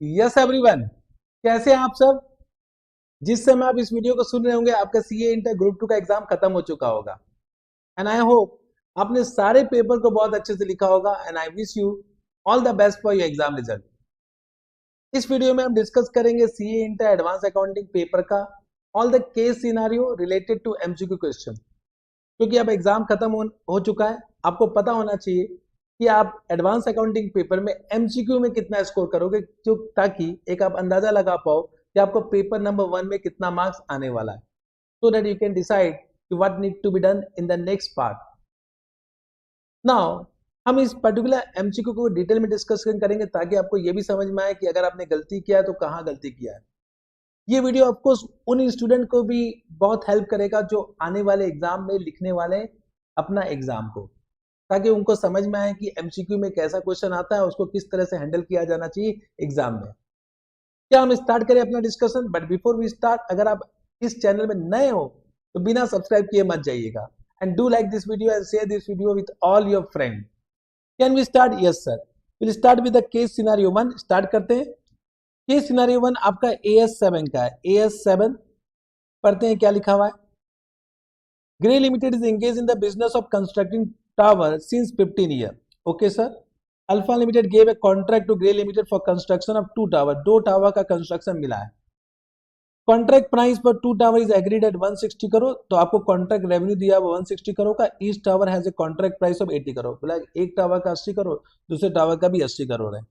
Yes everyone, कैसे हैं आप सब। जिस समय आप इस वीडियो को सुन रहे होंगे आपका सीए इंटर ग्रुप 2 का एग्जाम खत्म हो चुका होगा एंड आई होप आपने सारे पेपर को बहुत अच्छे से लिखा होगा and I wish you all the best for your exam result. इस वीडियो में हम डिस्कस करेंगे CA inter advance accounting paper का all the case scenario related to MCQ question. क्योंकि अब एग्जाम खत्म हो चुका है, आपको पता होना चाहिए कि आप एडवांस अकाउंटिंग पेपर में एमसीक्यू में कितना स्कोर करोगे, जो ताकि एक आप अंदाजा लगा पाओ कि आपको पेपर नंबर 1 में कितना मार्क्स आने वाला है, so that you can decide what need to be done in the next part. Now हम इस पर्टिकुलर एमसीक्यू को डिटेल में डिस्कशन करेंगे ताकि आपको यह भी समझ में आए कि अगर आपने गलती किया है तो कहाँ गलती किया है। ये वीडियो ऑफकोर्स उन स्टूडेंट को भी बहुत हेल्प करेगा जो आने वाले एग्जाम में लिखने वाले अपना एग्जाम को, ताकि उनको समझ में आए कि एमसीक्यू में कैसा क्वेश्चन आता है, उसको किस तरह से हैंडल किया जाना चाहिए एग्जाम में। क्या हम स्टार्ट करें अपना discussion? But before we start, अगर आप इस चैनल में नए हो तो बिना सब्सक्राइब किए मत जाइएगा and do like this video and share this video with all your friend. Can we start? Yes sir, will start with the case scenario 1। Start करते हैं। केस सिनेरियो 1 आपका AS7 का है। AS7 पढ़ते हैं क्या लिखा हुआ है। Grey limited is engage in the business of constructing tower since 15 year. Okay sir. Alpha limited gave a contract to grey limited for construction of 2 tower. 2 tower का कंस्ट्रक्शन मिला है। कॉन्ट्रैक्ट प्राइस पर 2 tower is agreed at 160 crore. तो आपको contract revenue दिया हुआ 160 करोड़ का। Each tower has a contract price of 80 crore. बोला एक टावर का 80 करोड़, दूसरे टावर का भी 80 करोड़ है।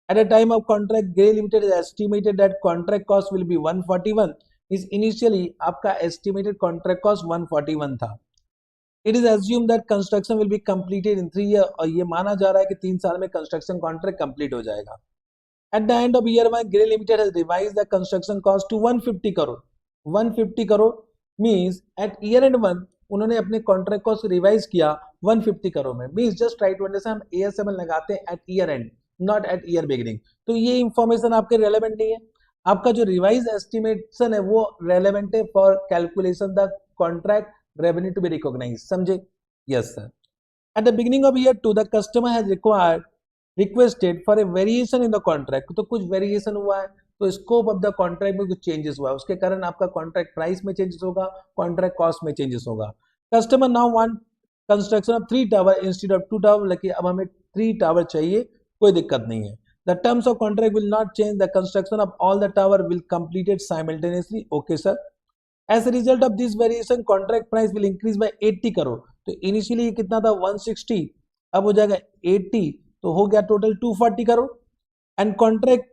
At a time of contract, Gray Limited is estimated that contract cost will be 141. Is initially आपका estimated contract cost 141 था। It is assumed that construction will be completed in 3 years और ये माना जा रहा है कि 3 साल में construction contract complete हो जाएगा। At the end of year 1, Gray Limited has revised the construction cost to 150 crore. 150 crore means at year end 1 उन्होंने अपने contract cost रिवाइज किया 150 करोड़ में। Means just try to understand, हम AS7 लगाते हैं at year end, not at year beginning. तो ये information आपके रेलेवेंट नहीं है। आपका जो रिवाइज एस्टिमेशन है वो रेलेवेंट है for calculation the contract revenue to be recognise. समझे? Yes sir. At the beginning of year 2 the customer has requested for a variation in the contract. तो कुछ वेरिएशन हुआ है, तो स्कोप ऑफ द कॉन्ट्रैक्ट में कुछ changes हुआ है, उसके कारण आपका कॉन्ट्रैक्ट प्राइस में चेंजेस होगा, कॉन्ट्रैक्ट कॉस्ट में चेंजेस होगा। Customer now want construction of 3 tower instead of 2 tower. लेकिन अब हमें 3 टावर चाहिए, कोई दिक्कत नहीं है। The terms of contract will not change. The construction of all the tower will completed simultaneously. Okay sir. As a result of this variation, contract price will increase by 80 crore. तो initially ये कितना था 160, अब हो जाएगा 80, तो हो गया total 240 crore. And contract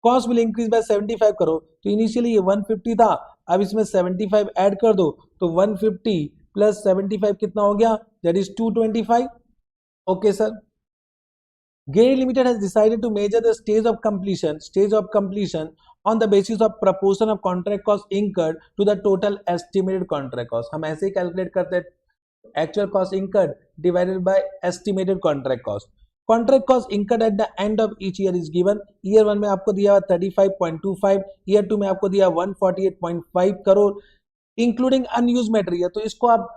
cost will increase by 75 crore. तो इनिशियली ये 150 था, अब इसमें 75 ऐड कर दो, तो 150 प्लस 75 कितना हो गया? That is 225। Okay sir. Gray Limited has decided to measure the stage of completion on the basis of proportion of contract cost incurred to the total estimated contract cost. हम ऐसे ही calculate करते हैं actual cost incurred divided by estimated contract cost. Contract cost incurred at the end of each year is given. Year 1 में आपको दिया हुआ 35.25, Year 2 में आपको दिया 148.5 करोड़, इंक्लूडिंग अनयूज मटेरियल। तो इसको आप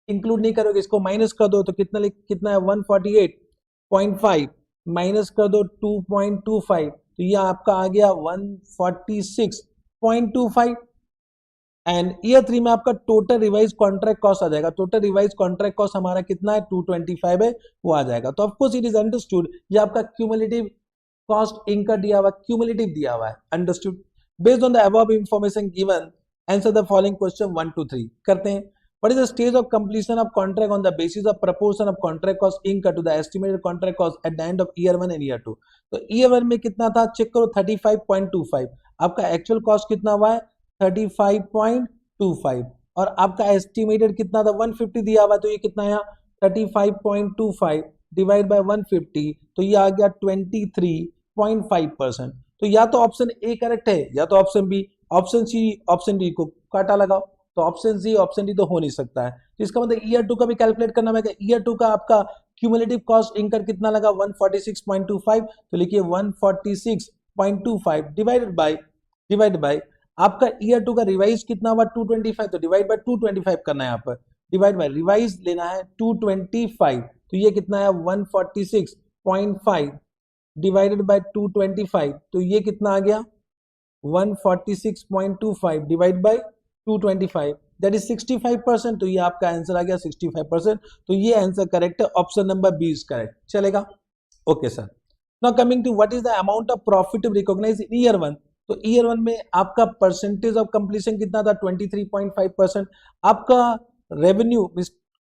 इंक्लूड नहीं करोगे, इसको माइनस कर दो, तो कितना है 148.5 माइनस कर दो 2.25, तो ये आपका आ गया 146.25। एंड ईयर 3 में आपका टोटल रिवाइज कॉन्ट्रैक्ट कॉस्ट आ जाएगा। टोटल रिवाइज कॉन्ट्रैक्ट कॉस्ट हमारा कितना है 225 है, वो आ जाएगा। तो ऑफकोर्स इट इज अंडरस्टूड, ये आपका क्यूमुलेटिव कॉस्ट इनकर दिया हुआ, क्यूमुलेटिव दिया हुआ है। Understood. Based on the above information given, answer the following question 1 to 3 करते हैं। What is the stage of completion of contract on the basis of proportion of contract cost incurred to the estimated contract cost at the end of year 1 and year 2? तो year 1 में कितना था check करो 35.25, आपका actual cost कितना हुआ है 35.25 और आपका एस्टिमेटेड कितना था 150 दिया हुआ, तो ये कितना है 35.25 डिवाइड बाय 150, तो ये आ गया 23.5%। तो या तो ऑप्शन ए करेक्ट है या तो option B. Option C option D को काटा लगाओ, तो ऑप्शन सी ऑप्शन डी तो हो नहीं सकता है। तो इसका मतलब ईयर 2 का भी कैलकुलेट करना है। ईयर 2 का आपका क्यूमुलेटिव कॉस्ट इनकर कितना लगा 146.25, तो लिखिए 146.25 डिवाइड बाय आपका ईयर 2 का रिवाइज कितना हुआ 225, तो डिवाइड बाय 225 करना है, यहाँ पर डिवाइड बाय रिवाइज लेना है 225, तो ये कितना है 146.5 डिवाइडेड बाय 225, तो ये कितना आ गया 146.25 डिवाइड बाय 225, दैट इज 65%। तो ये आपका आंसर आ गया 65%। तो ये आंसर करेक्ट है, option number B is correct. चलेगा, okay sir. Now coming to what is the amount of profit recognise in year 1। तो ईयर 1 में आपका परसेंटेज ऑफ कंप्लीशन कितना था 23.5%। आपका रेवेन्यू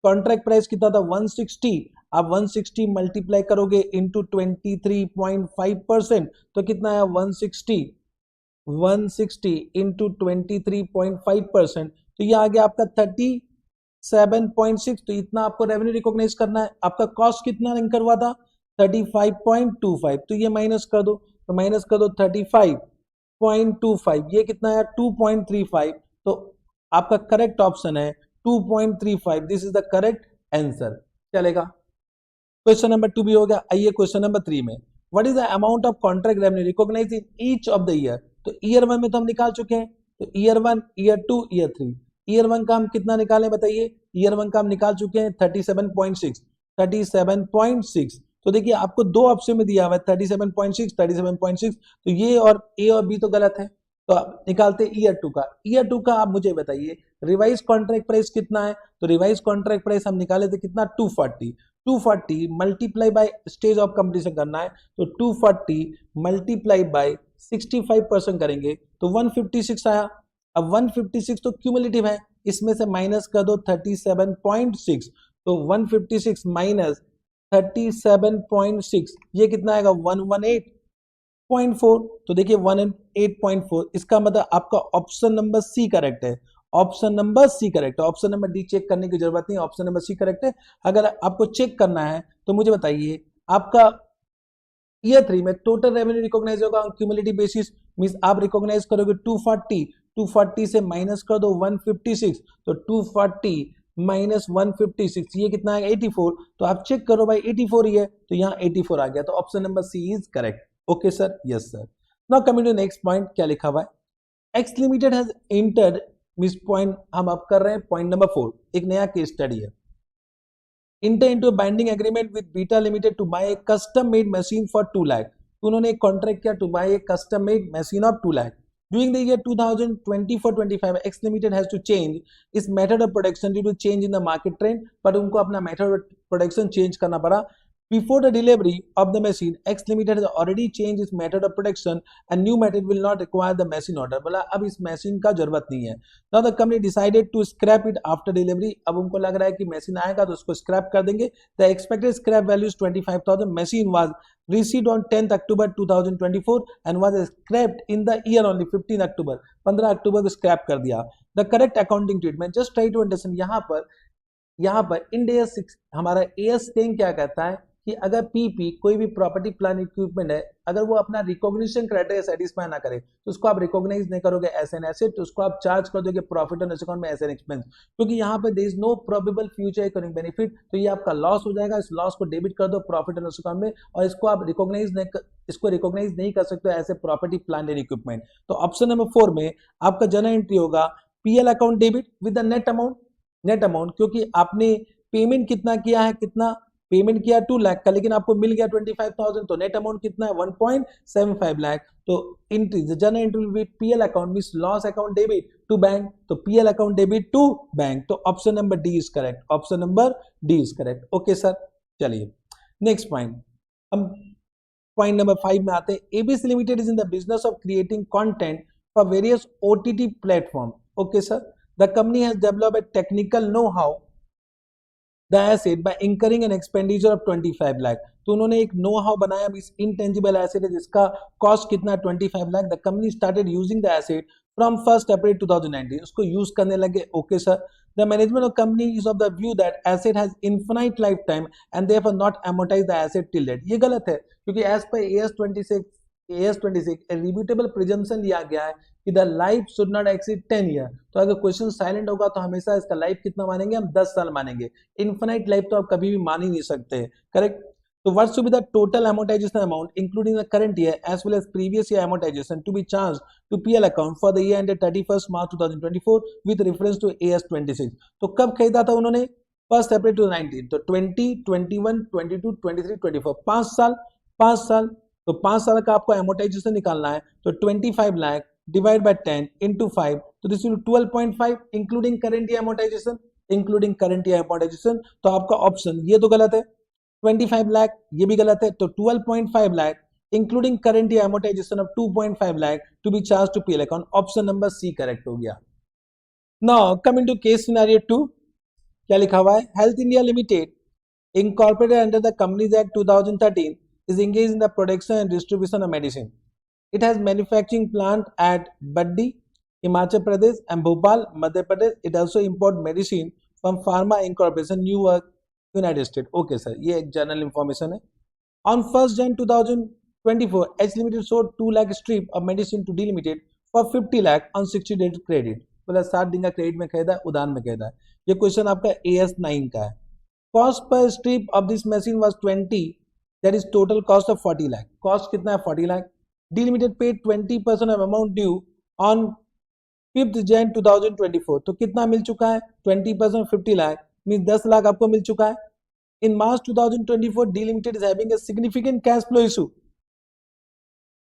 कॉन्ट्रैक्ट प्राइस कितना था 160, आप 160 मल्टीप्लाई करोगे इंटू 23.5%, तो कितना है 160 इंटू 23.5%, तो ये आ गया आपका 37.6। तो इतना आपको रेवेन्यू रिकॉग्नाइज करना है। आपका कॉस्ट कितना इंकर हुआ था 35.25, तो ये माइनस कर दो, तो माइनस कर दो 35.25, ये कितना है 2.35, तो आपका करेक्ट ऑप्शन है 2.35, this is the correct answer. चलेगा, क्वेश्चन नंबर 2 भी हो गया। आइए क्वेश्चन नंबर 3 में, what is the amount of contract revenue recognise in each of the year. तो ईयर 1 में तो हम निकाल चुके हैं, तो ईयर 1, ईयर 2, ईयर 3। ईयर 1 का हम कितना निकाले बताइए, ईयर 1 का हम निकाल चुके हैं 37.6। तो देखिए आपको दो ऑप्शन में दिया हुआ है 37.6, तो ये और ए और बी तो गलत है। तो आप निकालते ईयर 2 का। ईयर 2 का आप मुझे बताइए रिवाइज कॉन्ट्रैक्ट प्राइस कितना है। तो रिवाइज कॉन्ट्रैक्ट प्राइस हम निकाले थे कितना 240 multiply by stage of completion करना है, तो 240 मल्टीप्लाई बाय 65% करेंगे तो 156 आया। अब 156 तो क्यूमुलेटिव है, इसमें से माइनस कर दो 37.6, तो 156 माइनस 37.6 ये कितना आएगा 118.4। तो देखिए 118.4, इसका मतलब आपका ऑप्शन नंबर सी करेक्ट है। ऑप्शन नंबर सी करेक्ट है, ऑप्शन नंबर डी चेक करने की जरूरत नहीं, ऑप्शन नंबर सी करेक्ट है। अगर आपको चेक करना है तो मुझे बताइए आपका ईयर 3 में टोटल रेवेन्यू रिकॉग्नाइज होगा क्यूमुलेटिव बेसिस, मींस आप रिकॉग्नाइज करोगे 240 से माइनस कर दो 156, तो 240 माइनस 156 ये कितना है 84, तो आप चेक करो भाई 84 ही है, तो यहाँ 84 आ गया, तो option number C is correct. Okay sir, yes sir. Now coming to next point, क्या लिखा हुआ है, X limited has entered, miss point हम अब कर रहे हैं पॉइंट नंबर 4, एक नया केस स्टडी है। enter into a binding agreement with Beta Limited to buy a custom made machine for 2 lakh। तो उन्होंने एक कॉन्ट्रैक्ट किया to buy a custom made machine of 2 lakh। During the year 2024-25, X Limited has to change its method of production due to change in the market trend, but उनको अपना method of production change करना पड़ा। Before the delivery of the machine, X Limited has already changed its method of production and new method will not require the machine order। बोला अब इस machine का जरूरत नहीं है। Now the company decided to scrap it after delivery। अब उनको लग रहा है कि मशीन आएगा तो उसको स्क्रैप कर देंगे। The expected scrap value is 25,000। Machine was received on 10th October 2024 and was scrapped in the year only 15 October। 15 अक्टूबर को स्क्रैप कर दिया। The correct accounting treatment, just try to understand। यहाँ पर इंड AS हमारा AS 10 क्या कहता है कि अगर पीपी कोई भी प्रॉपर्टी प्लान इक्विपमेंट है, अगर वो अपना रिकॉग्निशन क्राइटेरिया सेटिस्फाई ना करे तो उसको आप रिकॉग्नाइज नहीं करोगे एज एन एसेट, तो उसको आप चार्ज कर दोगे प्रॉफिट एंड लॉस अकाउंट में एज एन एक्सपेंस, क्योंकि यहाँ पे there is no probable future economic benefit, तो ये आपका लॉस हो जाएगा। इस लॉस को डेबिट कर दो प्रॉफिट एंड लॉस अकाउंट में, और इसको आप रिकॉग्नाइज नहीं कर सकते as a property plan and equipment. तो ऑप्शन नंबर 4 में आपका जनरल एंट्री होगा PL account debit with the net amount, क्योंकि आपने पेमेंट कितना किया है, कितना पेमेंट किया 2 लाख का, लेकिन आपको मिल गया 25,000, तो नेट अमाउंट कितना है 1.75 लाख। तो entry general entry with PL account means loss account debit to bank, तो PL account debit to bank, तो option number D is correct, option number D is correct. Okay sir, चलिए next point, हम point number 5 में आते हैं। ABC limited is in the business of creating content for various OTT platform. Okay sir, the company has developed a technical know how the asset by incurring an expenditure of 25 lakh. तो उन्होंने एक know how बनाया, इस intangible asset है जिसका cost कितना 25 lakh. The company started using the asset from 1 April 2019, उसको use करने लगे। Okay sir, the management of company is of the view that asset has infinite life time and therefore not amortize the asset till date. ये गलत है, क्योंकि as per AS26 रिब्यूटेबल presumption लिया गया है कि the life should not exceed 10 year. तो अगर क्वेश्चन साइलेंट होगा तो हमेशा इसका लाइफ कितना मानेंगे हम, 10 साल मानेंगे। इनफिनाइट लाइफ तो आप कभी भी मान ही नहीं सकते, करेक्ट। तो what should be the total amortization amount including the current year as well as previous year amortization to be charge to PL account for the year ended 31 March 2024 with reference to AS26। तो कब खरीदा था उन्होंने 1 April 2019, तो 20, 21, 22, 23, 24, 5 साल तो 5 साल का आपको एमोटाइजेशन निकालना है, तो 25 लाख डिवाइड बाय 10 इंटू 5, तो this will 12.5 including current year amortisation, including current year amortisation. तो आपका ऑप्शन ये तो गलत है, 25 लाख ये भी गलत है, तो 12.5 lakh including current year amortisation of 2.5 lakh to be charge to PL account. Option number C correct हो गया। Now coming to case scenario 2, क्या लिखा हुआ है, health India limited incorporated under the Companies Act 2013 is engaged in the production and distribution of medicine. It has manufacturing plant at Baddi, Himachal Pradesh and Bhopal, Madhya Pradesh. It also import medicine from Pharma Incorporation, Newark, United States. Okay sir, ये एक general information है। On 1st Jan 2024, H Limited sold 2 lakh strip of medicine to D Limited for 50 lakh on 60 days credit. मतलब 60 दिन का credit में खरीदा है, उदान में खरीदा है। ये क्वेश्चन आपका AS9 का है। Cost per strip of this machine was 20, that is total cost of 40 lakh. Cost कितना है 40 lakh. D Limited paid 20% of amount due on 5th Jan 2024. तो कितना मिल चुका है 20% 50 lakh means 10 लाख आपको मिल चुका है। In March 2024, D Limited is having a significant cash flow issue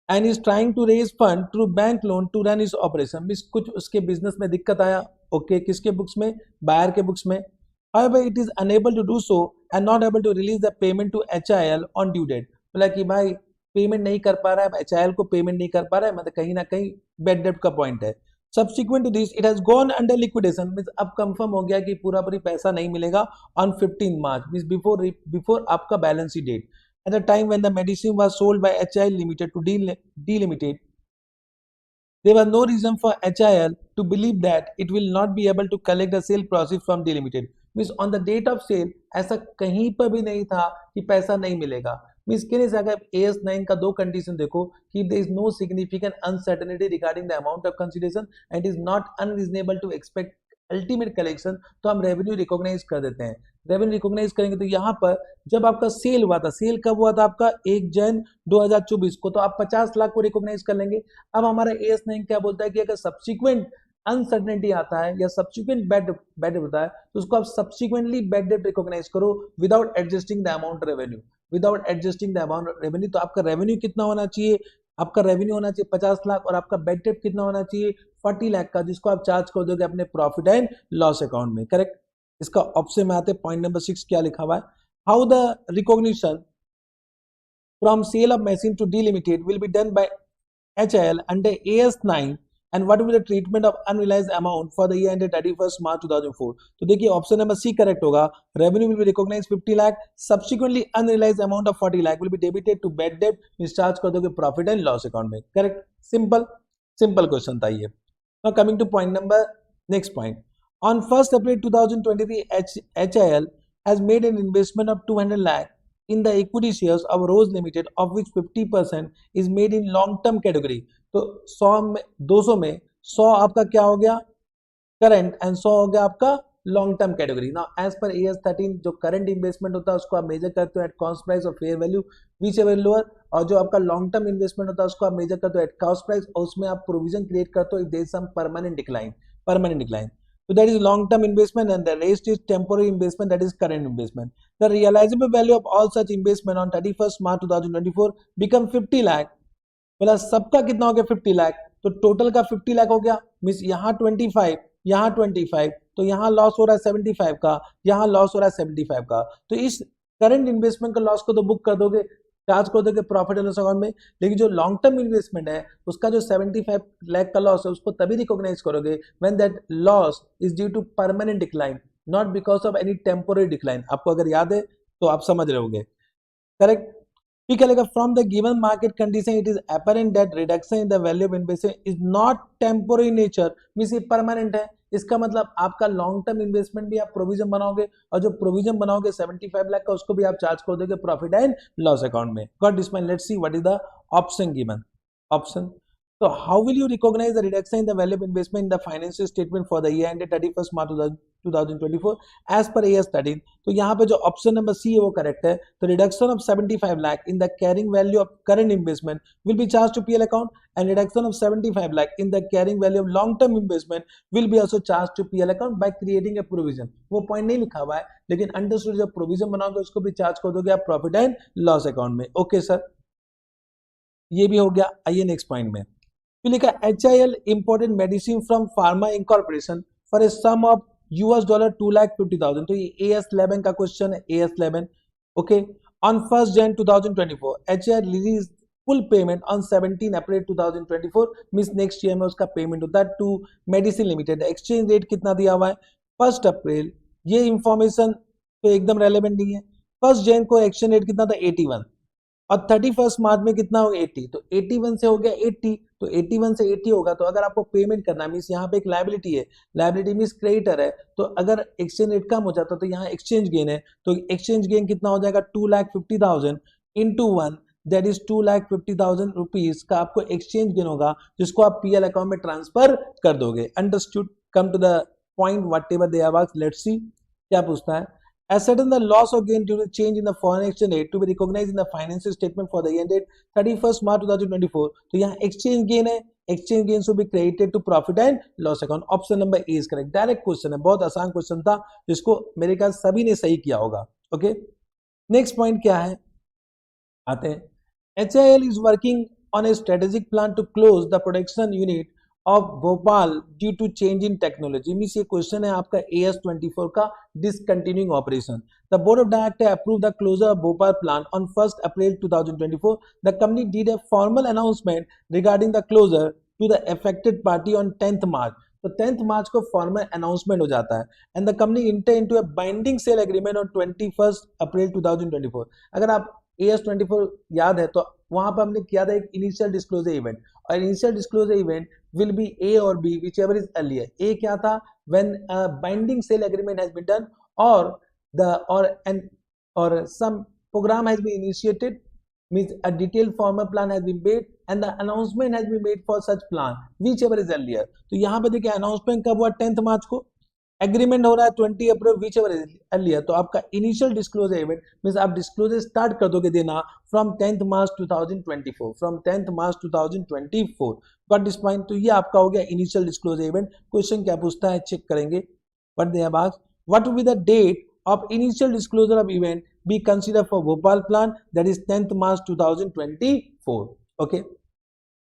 and is trying to raise fund through bank loan to run its operation. means कुछ उसके business में दिक्कत आया। ओके किसके बुक्स में, बायर के बुक्स में। However, it is unable to do so and not able to release the payment to HIL on due date. बोला कि भाई पेमेंट नहीं कर पा रहा है, HIL को पेमेंट नहीं कर पा रहा है, मतलब कहीं ना कहीं बैड डेब्ट का पॉइंट है। Subsequent to this, it has gone under liquidation, means अब कंफर्म हो गया कि पूरा पूरी पैसा नहीं मिलेगा on 15 March, means before आपका balance sheet date. At the time when the medicine was sold by HIL Limited to D Limited, there was no reason for HIL to believe that it will not be able to collect the sale proceeds from D Limited. Means on the date of sale ऐसा कहीं पर भी नहीं था कि पैसा नहीं मिलेगा। मीन्स के अगर AS9 का दो कंडीशन देखो कि there is no significant uncertainty regarding the amount of consideration and it is not unreasonable to expect ultimate collection, तो हम रेवेन्यू रिकॉग्नाइज कर देते हैं। रेवेन्यू रिकॉग्नाइज करेंगे तो यहाँ पर जब आपका सेल हुआ था, सेल कब हुआ था आपका 1 जन 2024 को, तो आप 50 लाख को रिकॉग्नाइज कर लेंगे। अब हमारा AS9 क्या बोलता है कि अगर सब्सिक्वेंट अनसर्टेनिटी आता है या सब्सिक्वेंट बैड होता है तो उसको आप सब्सिक्वेंटली बैड डेट रिकॉग्नाइज करो without adjusting the amount revenue, without adjusting the amount revenue. तो आपका रेवेन्यू कितना होना चाहिए, आपका रेवेन्यू होना चाहिए 50 लाख और आपका बैड डेट कितना होना चाहिए 40 लाख का, जिसको आप चार्ज कर दोगे अपने प्रॉफिट एंड लॉस अकाउंट में। करेक्ट। इसका ऑप्शन में आते पॉइंट नंबर 6 क्या लिखा हुआ है, how the recognition from sale of machine to D limited will be done by HIL under AS9 and what will be the treatment of unrealized amount for the year ended 31st March 2004। तो देखिए option number C correct होगा। Revenue will be recognised 50 lakh, subsequently unrealised amount of 40 lakh will be debited to bad debt, discharge कर दोगे profit and loss account में। Correct, simple question था ये। Now coming to point number next point, on 1st April 2023 HIL has made an investment of 200 lakh in the equity shares of Rose Limited, of which 50% is made in long term category। तो 100 में 200 में 100 आपका क्या हो गया current and 100 हो गया आपका लॉन्ग टर्म कैटेगरी। ना एज पर AS13 जो करंट इन्वेस्टमेंट होता है उसको आप मेजर करते हो एट कॉस्ट प्राइस और fair value which ever lower, और जो आपका लॉन्ग टर्म इन्वेस्टमेंट होता है उसको आप मेजर करते हो एट कॉस्ट प्राइस और उसमें आप प्रोविजन क्रिएट करते हो if there is some permanent decline. So that is long-term investment and the rest is temporary investment, that is current investment. The realizable value of all such investment on 31st March 2024 become 50 lakh। बोला सबका कितना हो गया 50 लाख, तो total का 50 लाख हो गया। Means यहाँ 25, यहाँ 25, तो यहाँ लॉस हो रहा है 75 का, यहाँ लॉस हो रहा है 75 का। तो इस करंट इन्वेस्टमेंट का लॉस को तो बुक कर दोगे, चार्ज कर दोगे प्रॉफिट एंड लॉस अकाउंट में, लेकिन जो लॉन्ग टर्म इन्वेस्टमेंट है उसका जो 75 लाख का लॉस है उसको तभी रिकॉग्नाइज करोगे when that loss is due to permanent decline, not because of any temporary decline. आपको अगर याद है तो आप समझ रहे होंगे। करेक्ट। ठीक है, from the given market condition it is apparent that reduction in the value of investment is not temporary nature, means ये परमानेंट है। इसका मतलब आपका लॉन्ग टर्म इन्वेस्टमेंट भी आप प्रोविजन बनाओगे और जो प्रोविजन बनाओगे 75 लाख का उसको भी आप चार्ज कर दोगे प्रॉफिट एंड लॉस अकाउंट में। Got this point. Let's see what is the option given. Option, so how will you recognize the reduction in the value of investment in the financial statement for the year ended 31st March 2024 as per AS13। तो यहाँ पे जो option number सी है वो correct है। तो reduction of 75 lakh in the carrying value of current investment will be charge to PL account and reduction of 75 lakh in the carrying value of long term investment will be also charge to PL account by creating a provision. वो point नहीं लिखा हुआ है लेकिन understood, जब provision बनाओगे उसको भी चार्ज कर दोगे आप प्रॉफिट एंड लॉस अकाउंट में। Okay sir. ये भी हो गया। आइए नेक्स्ट पॉइंट में, फिर लिखा HIL imported medicine from pharma incorporation for a sum of $2,50,000। तो ये AS11 का क्वेश्चन है, AS11। Okay, on 1 Jan 2024 HIL release full payment on 17 April 2024, means next year में उसका पेमेंट होता है to medicine limited. Exchange rate कितना दिया हुआ है 1 अप्रैल, ये इंफॉर्मेशन तो एकदम रेलेवेंट नहीं है। 1 जैन को एक्सचेंज रेट कितना था 81, और 31 मार्च में कितना हो 80, तो 81 से हो गया 80, तो 81 से 80 होगा। तो अगर आपको पेमेंट करना है, मीन्स यहाँ पे एक लायबिलिटी है, लायबिलिटी मीन्स क्रेडिटर है, तो अगर एक्सचेंज रेट कम हो जाता तो यहाँ एक्सचेंज गेन है, तो एक्सचेंज गेन कितना हो जाएगा 2,50,000 इंटू 1, दैट इज 2,50,000 रुपीज का आपको एक्सचेंज गेन होगा, जिसको आप PL अकाउंट में ट्रांसफर कर दोगे। Understood? Come to the point, whatever they have asked, let's see क्या पूछता है। Ascertain the loss or gain due to change in the foreign exchange rate to be recognized in the financial statement for the year date 31st March 2024। तो यहाँ exchange gain है, exchange gain should be credited to profit and loss account। Option number A is correct. Direct question है, बहुत आसान question था, जिसको मेरे ख्याल सभी ने सही किया होगा। ओके, नेक्स्ट पॉइंट क्या है, आते हैं। HIL is working on a strategic plan to close the production unit of Bhopal due to change in technology। Means ये क्वेश्चन है आपका AS24 का, discontinuing operation। The board of directors approved the closure of Bhopal plant on 1st April 2024। The company did a formal announcement regarding the closure to the affected party on 10th March। तो 10th मार्च को formal announcement हो जाता है, and the company inter into a binding sale agreement on 21st अप्रैल 2024। अगर आप AS24 याद है तो वहां पर हमने किया था एक इनिशियल डिस्क्लोजर इवेंट, और initial disclosure event will be A और B whichever is earlier। A क्या था, when a binding sale agreement has been done or some program has been initiated, means a detailed formal plan has been made and the announcement has been made for such plan whichever is earlier। तो यहाँ पे देखिए announcement कब हुआ 10th मार्च को, agreement हो रहा है 20 अप्रैल whichever is earlier। तो आपका इनिशियल डिस्क्लोजर इवेंट मींस आप डिस्क्लोजर स्टार्ट कर दोगे देना from 10th March 2024, from 10th March 2024। Got this point? तो ये आपका हो गया इनिशियल डिस्क्लोजर इवेंट। क्वेश्चन क्या पूछता है चेक करेंगे, what they have asked, what will be the date of initial disclosure of event be considered for Bhopal plant, that is 10th March 2024। okay,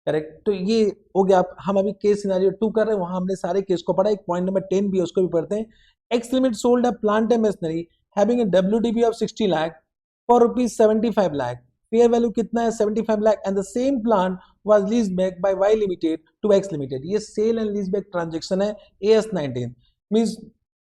correct. तो ये हो गया। हम अभी केस सिनेरियो 2 कर रहे हैं, वहां हमने सारे केस को पढ़ा। एक पॉइंट नंबर 10 भी है, उसको भी पढ़ते हैं। X limit sold a plant and machinery having a WDV of 60 lakh for rupees 75 lakh, fair value कितना है 75 lakh, and the same plant was lease back by Y limited to X limited. ये sale and lease back transaction है AS19। Means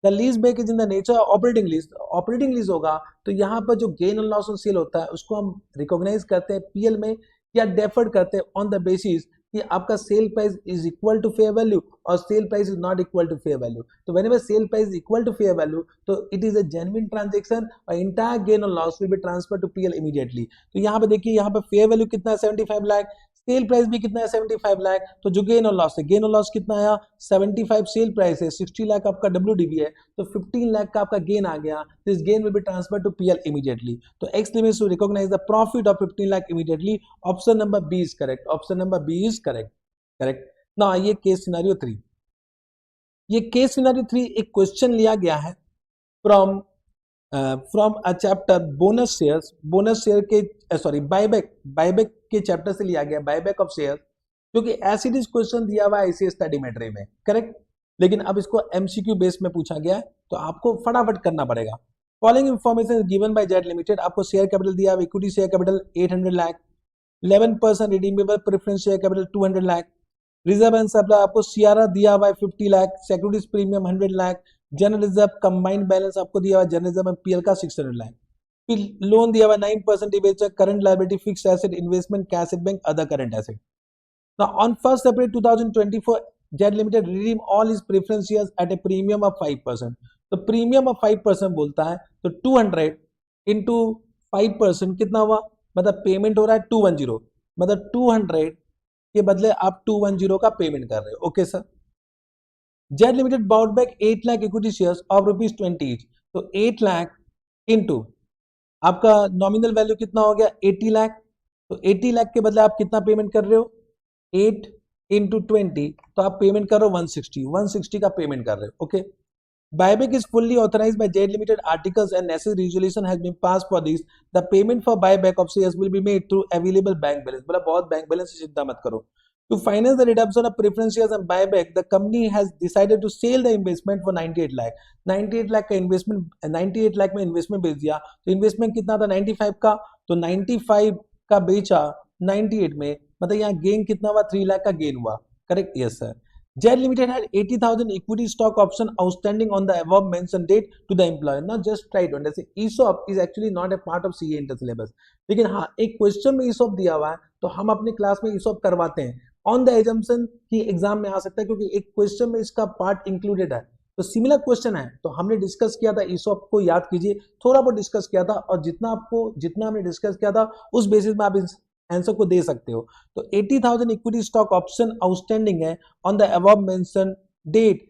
the lease back is in the nature operating lease. Operating lease होगा तो यहाँ पर जो gain और loss on sale होता है उसको हम रिकॉग्नाइज करते हैं PL में, या डेफर्ड करते हैं ऑन द बेसिस कि आपका sale price is equal to fair value और sale price is not equal to fair value. तो whenever sale price is equal to fair value तो it is a genuine transaction और entire gain और loss will be transfer to PL immediately. तो यहाँ पे देखिए, यहाँ पे फेयर वैल्यू कितना है 75 लाख, सेल प्राइस भी कितना है 75 लाख, तो जो गेन और लॉस है, गेन और लॉस कितना आया 75 सेल प्राइस है, 60 लाख आपका WDV है, तो 15 लाख का आपका गेन आ गया। This gain will be transfer to PL immediately. तो X limit to recognise the profit of 15 lakh immediately. Option number B is correct, option number B is correct. Correct ना। ये केस सिनेरियो 3, ये केस सिनेरियो 3 एक question लिया गया है from a chapter bonus shares, bonus share के sorry buyback के chapter से लिया गया, बायबैक ऑफ शेयर, क्योंकि एसिड इज क्वेश्चन दिया हुआ है ICS स्टडीमेट्री में। करेक्ट, लेकिन अब इसको MCQ बेस में पूछा गया है, तो आपको फटाफट करना पड़ेगा। Following information is given by jet limited. आपको शेयर कैपिटल दिया है, equity share capital 800 lakh, 11% redeemable preference share capital 200 lakh, reserve and supply आपको CRR दिया हुआ है 50 lakh, securities premium 100 lakh, general reserve combined balance आपको दिया हुआ है जनरल रिजर्व में PL का 600 लाख, फिर लोन दिया हुआ 9% debenture, current liability, fixed asset, investment, cash at bank, other current asset. Now on 1st April 2024 Jet Limited redeem all its preference shares at a premium of 5%। तो premium of 5% बोलता है, तो 200 into 5% कितना हुआ, मतलब payment हो रहा है 210, मतलब 200 के बदले आप 210 का पेमेंट कर रहे हो। Okay sir. Jet limited bought back 8 lakh equity shares of ₹20 each. तो 8 लाख इंटू आपका नॉमिनल वैल्यू कितना हो गया 80 लाख, तो 80 लाख के बदले आप कितना पेमेंट कर रहे हो 8 इंटू 20, तो आप पेमेंट कर रहे हो 160 का पेमेंट कर रहे हो। Okay, Buyback is fully authorized by Jet Limited articles and necessary resolution has been passed for this. The payment for buyback of shares will be made through available bank balance. बोला बहुत bank balance से चिंता मत करो. To finance the redemption of preference shares and buyback, the company has decided to sell the investment for 98 lakh. 98 lakh का investment, 98 lakh में investment बेच दिया. तो इन्वेस्टमेंट कितना था 95 का, तो 95 का बेचा 98 में, मतलब यहाँ गेन कितना हुआ 3 लाख का गेन हुआ. Correct, yes sir. Jet Limited had 80,000 equity stock option outstanding on the above mentioned date to the employer. Now just try to understand. ESOP is actually not a part of CA inter syllabus. लेकिन हाँ, एक question में ESOP दिया हुआ है, तो हम अपने क्लास में ESOP करवाते हैं ऑन द एजम्पशन कि एग्जाम में आ सकता है, क्योंकि एक क्वेश्चन में इसका पार्ट इंक्लूडेड है. तो सिमिलर क्वेश्चन है, तो हमने डिस्कस किया था ESOP को, याद कीजिए, थोड़ा बहुत डिस्कस किया था, और जितना हमने डिस्कस किया था उस बेसिस में आप आंसर को दे सकते हो. तो 80,000 इक्विटी स्टॉक ऑप्शन आउटस्टैंडिंग है on the above mention date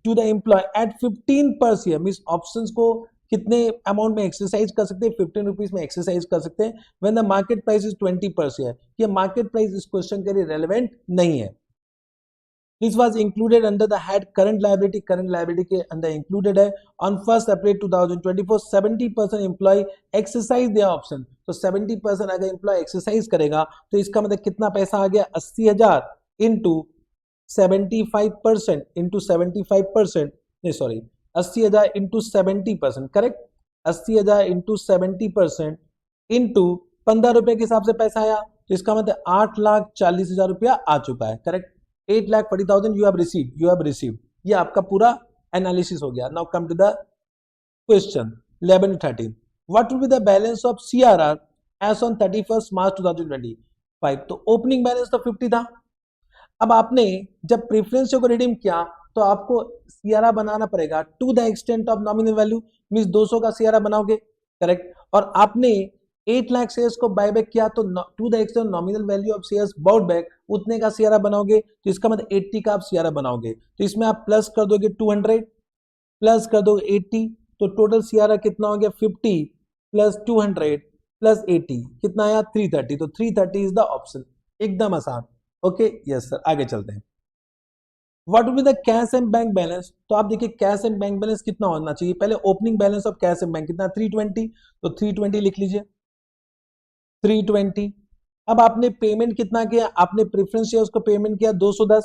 to the employ at 15 per share. Means options को कितने अमाउंट में एक्सरसाइज कर सकते हैं, 15 रुपीज में एक्सरसाइज कर सकते हैं. When the market price is 20 पर शेयर. ये मार्केट प्राइस इस क्वेश्चन के लिए रेलेवेंट नहीं है. This was included under the head current liability. Current liability के अंदर included है. On 1st April 2024, 70% employee exercise their option. तो 70% अगर employee exercise करेगा तो इसका मतलब कितना पैसा आ गया, 80,000 into 75% into 75%, नहीं sorry, 80,000 into 70%, correct. 80,000 into 70% into 15 रुपए के हिसाब से पैसा आया, तो इसका मतलब 8,40,000 रुपया आ चुका है. करेक्ट. 8,40,000 you have received. ये आपका पूरा एनालिसिस हो गया. Now come to the question 11 to 13. What will be the balance of CRR as on 31st March 2025? तो ओपनिंग बैलेंस तो 50 था. अब आपने जब प्रेफरेंस को रिडीम किया तो आपको CRR बनाना पड़ेगा to the extent of nominal value, means 200 का CRR बनाओगे. करेक्ट. और आपने 8 लाख शेयर्स को बायबैक किया तो to the extent nominal value of shares bought back उतने का CRR बनाओगे. तो इसका मतलब 80 का आप CRR बनाओगे. तो इसमें आप प्लस कर दोगे 200, प्लस कर दोगे 80, तो टोटल CRR कितना हो गया 50 प्लस 200 प्लस 80, कितना आया 330. तो 330 इज द ऑप्शन. एकदम आसान. Okay, yes sir. आगे चलते हैं. What will be the cash and bank balance? तो आप देखिए कैश एंड बैंक बैलेंस कितना होना चाहिए. पहले opening balance of cash and bank कितना, 320. तो 320 लिख लीजिए, 320. अब आपने पेमेंट कितना किया, आपने प्रेफरेंस शेयर्स को पेमेंट किया 210,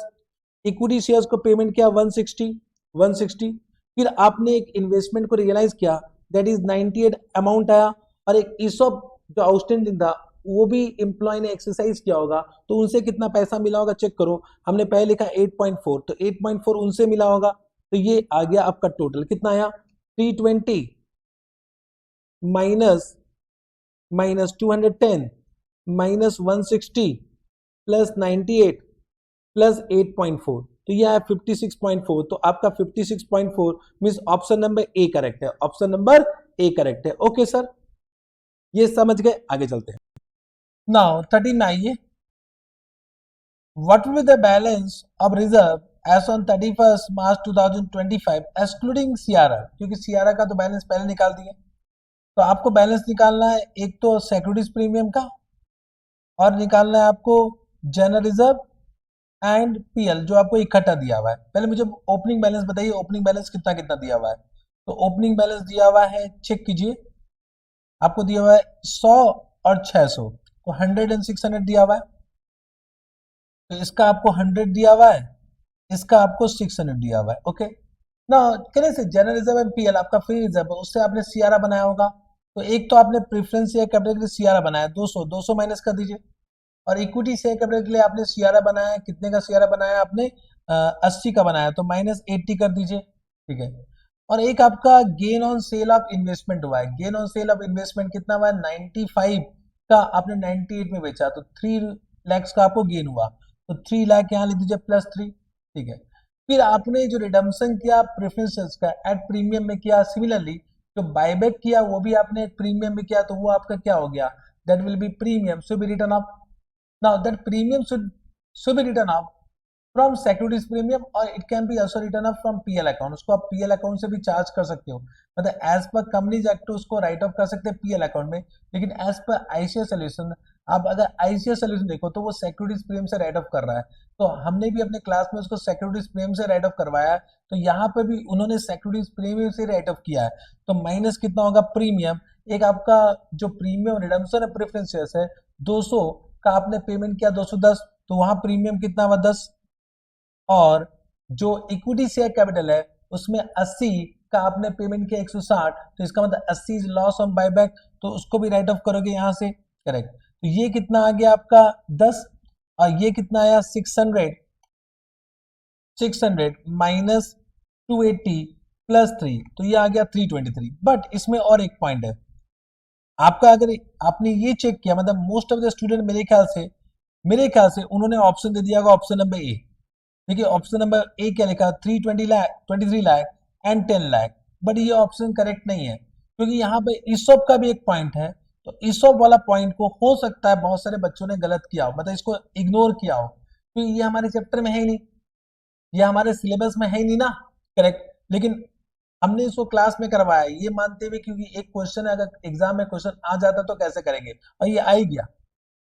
इक्विटी शेयर्स को पेमेंट किया 160. फिर आपने एक इन्वेस्टमेंट को रियलाइज किया, दैट इज 98 अमाउंट आया. और एक ESOP जो आउटस्टैंडिंग था वो भी एम्प्लॉय ने एक्सरसाइज किया होगा, तो उनसे कितना पैसा मिला होगा चेक करो. हमने पहले लिखा 8.4, तो 8.4 उनसे मिला होगा. तो ये आ गया आपका टोटल, कितना आया 320 माइनस 210 माइनस 160 प्लस 98 प्लस 8.4, तो यह है 56.4. तो आपका 56.4 means option number A correct है. ऑप्शन नंबर ए करेक्ट है. ओके सर, ये समझ गए. आगे चलते हैं. नाउ 13 में आइए. What will be the balance of reserve as on 31st March 2025 excluding CRR? क्योंकि CRR का तो बैलेंस पहले निकाल दिए, तो आपको बैलेंस निकालना है एक तो सिक्योरिटीज प्रीमियम का, और निकालना है आपको जनरल रिजर्व एंड PL जो आपको इकट्ठा दिया हुआ है. पहले मुझे ओपनिंग बैलेंस बताइए, ओपनिंग बैलेंस कितना कितना दिया हुआ है. तो ओपनिंग बैलेंस दिया हुआ है, चेक कीजिए, आपको दिया हुआ है 100 और 600, तो 100 एंड 600 दिया हुआ है. तो इसका आपको 100 दिया हुआ है, इसका आपको 600 दिया हुआ है. ओके ना, कहने से जनरल रिजर्व एंड PL आपका फ्री रिजर्व, उससे आपने CRR बनाया होगा. तो एक तो आपने प्रेफरेंस शेयर कैपिटल के लिए CRR बनाया 200 माइनस कर दीजिए. और इक्विटी शेयर कैपिटल के लिए आपने CRR बनाया, कितने का CRR बनाया आपने, 80 का बनाया, तो माइनस 80 कर दीजिए. ठीक है. और एक आपका gain on sale of investment हुआ है. Gain on sale of investment कितना हुआ है, 95 का आपने 98 में बेचा, तो 3 लाख का आपको गेन हुआ. तो 3 लाख यहाँ लिख दीजिए प्लस 3. ठीक है. फिर आपने जो रिडम्पशन किया प्रेफरेंस का एट प्रीमियम में किया, सिमिलरली जो बायबैक किया वो भी आपने प्रीमियम में किया, तो वो आपका क्या हो गया, that will be premium should be written off. Now that premium should be written off from securities premium, और it can be also written off from PL account. उसको आप PL अकाउंट से भी चार्ज कर सकते हो, मतलब एज पर कंपनीज एक्ट उसको राइट ऑफ कर सकते हैं PL अकाउंट में. लेकिन एज पर ICAI सोल्यूशन आप अगर आईसीएस सोल्यूशन देखो तो वो सिक्योरिटीज प्रीमियम से राइट ऑफ कर रहा है, तो हमने भी अपने क्लास में उसको सिक्योरिटीज प्रीमियम से राइट ऑफ करवाया है, तो यहाँ पे भी उन्होंने सिक्योरिटीज प्रीमियम से राइट ऑफ किया है, तो माइनस कितना होगा प्रीमियम, एक आपका जो प्रीमियम रिडम्पशन है प्रेफरेंस शेयर्स है 200 का आपने पेमेंट किया 210, तो वहां प्रीमियम कितना हुआ 10, और जो इक्विटी शेयर कैपिटल है उसमें 80 का आपने पेमेंट किया 160, तो इसका मतलब 80 इज लॉस ऑन बायबैक, तो उसको भी राइट ऑफ करोगे यहाँ से, करेक्ट। तो ये कितना आ गया आपका 10, और ये कितना आया 600 माइनस 280 प्लस 3, तो ये आ गया 323। बट इसमें और एक पॉइंट है आपका, अगर आपने ये चेक किया, मतलब मोस्ट ऑफ द स्टूडेंट मेरे ख्याल से उन्होंने ऑप्शन दे दिया होगा ऑप्शन नंबर ए। देखिए ऑप्शन नंबर ए क्या लिखा, 323 लाख एंड 10 लाख, बट ये ऑप्शन करेक्ट नहीं है, क्योंकि यहाँ पे ईसॉप का भी एक पॉइंट है, तो ईसॉप वाला पॉइंट को हो सकता है बहुत सारे बच्चों ने गलत किया हो, मतलब इसको इग्नोर किया हो, क्योंकि ये हमारे चैप्टर में है ही नहीं, ये हमारे सिलेबस में है ही नहीं ना, करेक्ट। लेकिन हमने इसको क्लास में करवाया ये मानते हुए, क्योंकि एक क्वेश्चन अगर एग्जाम में क्वेश्चन आ जाता तो कैसे करेंगे, और ये आ ही गया,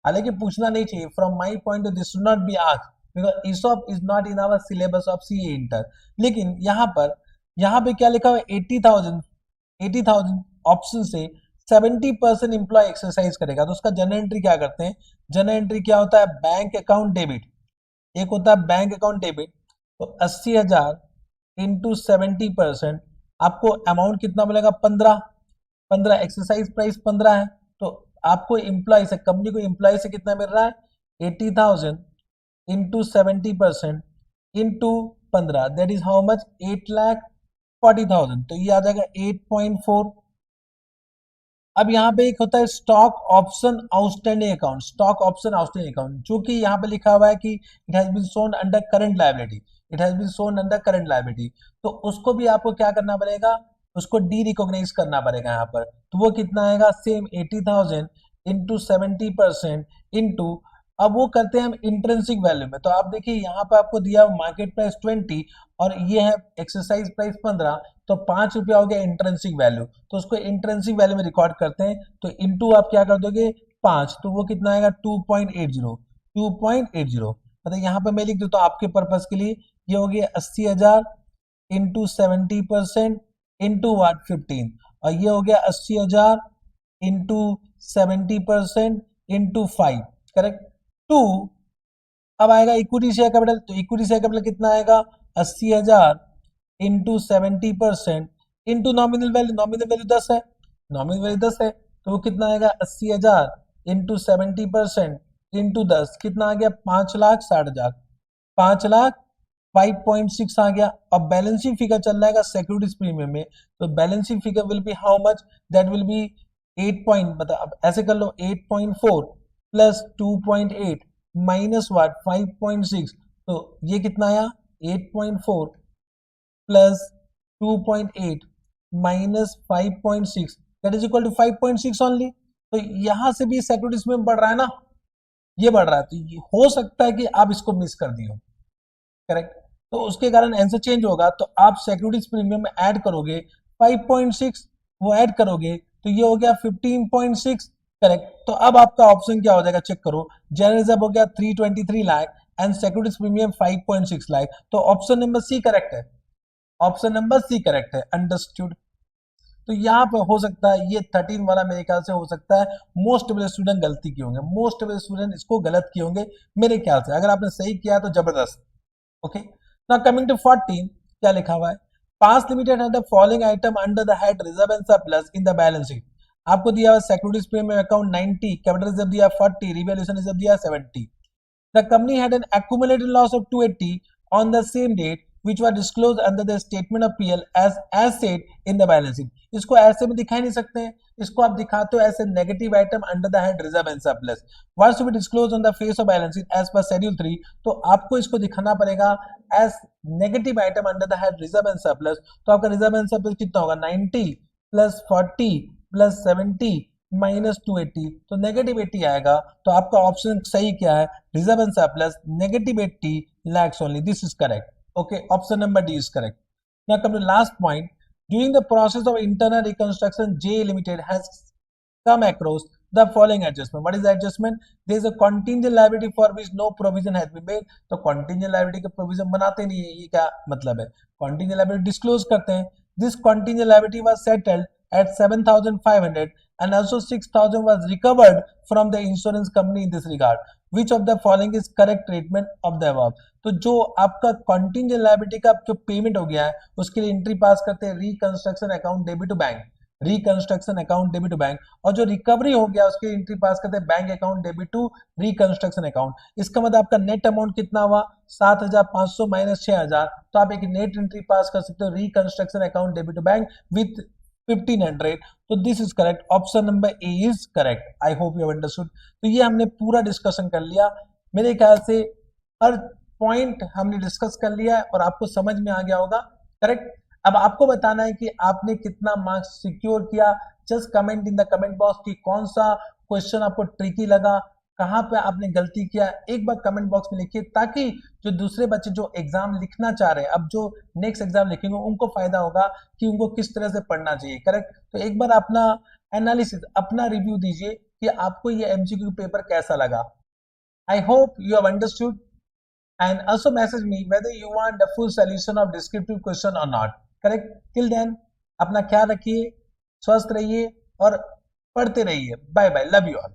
हालांकि पूछना नहीं चाहिए, from my point this should not be asked because ESOP is not in our syllabus of CA inter. लेकिन यहाँ पे क्या लिखा हुआ है 80,000 ऑप्शन से 70% इंप्लॉय एक्सरसाइज करेगा, तो उसका जनरल एंट्री क्या करते हैं, जनरल एंट्री क्या होता है, बैंक अकाउंट डेबिट, एक होता है बैंक अकाउंट डेबिट, तो 80,000 इंटू 70%, आपको अमाउंट कितना मिलेगा 15 एक्सरसाइज प्राइस 15 है, तो आपको एम्प्लॉय से, कंपनी को एम्प्लॉय से कितना मिल रहा है 80,000 into 70% into 15, that is how much 8,40,000, तो ये आ जाएगा 8.4। अब यहाँ पे एक होता है stock option outstanding account, stock option outstanding account, जो कि यहाँ पे लिखा हुआ है कि it has been shown under current liability, it has been shown under current liability, तो उसको भी आपको क्या करना पड़ेगा, उसको डी रिकॉग्नाइज करना पड़ेगा यहाँ पर, तो वो कितना आएगा सेम 80,000 इंटू 70% इंटू, अब वो करते हैं हम इंट्रेंसिक वैल्यू में, तो आप देखिए यहाँ पे आपको दिया मार्केट प्राइस 20 और ये है एक्सरसाइज प्राइस 15, तो 5 रुपया हो गया इंट्रेंसिक वैल्यू, तो उसको इंट्रेंसिक वैल्यू में रिकॉर्ड करते हैं, तो इनटू आप क्या कर दोगे 5, तो वो कितना आएगा 2.80, मतलब यहाँ पे मैं लिख देता हूँ आपके पर्पज के लिए, ये हो गया 80,000 इंटू 70% इंटू वाट 15, और ये हो गया 80,000 इंटू 70% इंटू 5, करेक्ट। 2, अब आएगा इक्विटी शेयर कैपिटल, तो इक्विटी शेयर कैपिटल कितना आएगा 80,000 into 70% into nominal value, nominal value 10 है, नॉमिनल वैल्यू 10 है, तो वो कितना आएगा 80,000 इंटू 70% इंटू 10, कितना आ गया 5,60,000, 5,00,000 5.6 आ गया। अब बैलेंसिंग फिगर चल रहा है सिक्योरिटीज प्रीमियम में, तो balancing figure will be how much, that will B 8 point, मतलब ऐसे कर लो 8.4 प्लस 2.8 माइनस वाट 5.6, तो ये कितना आया 8.4 plus 2.8 minus 5.6 that is equal to 5.6 only, तो यहां से भी सिक्योरिटीज में बढ़ रहा है ना, ये बढ़ रहा है, तो ये हो सकता है कि आप इसको मिस कर दियो, करेक्ट, तो उसके कारण आंसर चेंज होगा, तो आप सिक्योरिटीज प्रीमियम में ऐड करोगे 5.6, वो ऐड करोगे तो ये हो गया 15.6, करेक्ट। तो अब आपका ऑप्शन क्या हो जाएगा चेक करो, जनरल रिजर्व हो गया 323 lakh and securities premium 5.6 lakh, तो ऑप्शन नंबर सी करेक्ट है, ऑप्शन नंबर सी करेक्ट है, अंडरस्टूड। तो यहाँ पे हो सकता है ये 13 वाला मेरे ख्याल से हो सकता है मोस्ट ऑफ द स्टूडेंट गलती किए होंगे, मोस्ट ऑफ द स्टूडेंट इसको गलत किए होंगे मेरे ख्याल से, अगर आपने सही किया तो जबरदस्त। ओके, नाउ कमिंग टू 14, क्या लिखा हुआ है, पास लिमिटेड है the following item under the head reserve and surplus in the balance sheet, आपको दिया हुआ securities premium account 90, capital reserve दिया 40, रिवैल्यूएशन रिजर्व दिया 70, the company had an accumulated loss of 280 on the same date which were disclosed under the statement of PL as asset in the balance sheet। इसको ऐसे में दिखा ही नहीं सकते हैं, इसको आप दिखाते हो ऐसे negative item under the head reserve and surplus, what should be disclose on the face of balance sheet as per schedule 3, तो आपको इसको दिखाना पड़ेगा as negative item under the head reserve and surplus, तो आपका रिजर्व एंड सरप्लस कितना होगा 90 plus 40 plus 70 minus 280, तो नेगेटिव 80 आएगा, तो आपका ऑप्शन सही क्या है, reserve and surplus negative 80 lakhs only, this is correct। okay, option number D is correct। now come to last point, during the process of internal reconstruction J Limited has come across the following adjustment. What is the adjustment? There is a contingent liability for which no provision has been made. तो contingent liability का provision बनाते नहीं है, ये क्या मतलब है? Contingent liability disclose करते हैं. This contingent liability was settled at 7,500 and also 6,000 was recovered from the insurance company in this regard. Which of the following is correct treatment of the above? तो जो आपका contingent liability का जो payment हो गया है उसके लिए एंट्री पास करते हैं reconstruction account debit to bank, reconstruction account debit to bank, और जो रिकवरी हो गया उसके एंट्री पास करते हैं bank account debit to reconstruction account. इसका मतलब आपका नेट अमाउंट कितना हुआ 7,500 माइनस 6,000, तो आप एक नेट एंट्री पास कर सकते हो reconstruction account debit to bank with 1500. तो this is correct, option number A is correct. I hope you have understood. तो ये हमने पूरा डिस्कशन कर लिया. मेरे ख्याल से हर पॉइंट हमने डिस्कस कर लिया है और आपको समझ में आ गया होगा. करेक्ट. अब आपको बताना है कि आपने कितना मार्क्स सिक्योर किया. Just comment in the comment box कि कौन सा क्वेश्चन आपको ट्रिकी लगा, कहां पे आपने गलती किया, एक बार कमेंट बॉक्स में लिखिए ताकि जो दूसरे बच्चे जो एग्जाम लिखना चाह रहे हैं, अब जो नेक्स्ट एग्जाम लिखेंगे उनको फायदा होगा कि उनको किस तरह से पढ़ना चाहिए. करेक्ट. तो एक बार अपना एनालिसिस, अपना रिव्यू दीजिए कि आपको ये एमसीक्यू पेपर कैसा लगा. आई hope you have understood and also message me whether you want the full solution of descriptive question or not. Correct. Till then अपना ख्याल रखिए, स्वस्थ रहिए और पढ़ते रहिए. Bye bye. Love you all.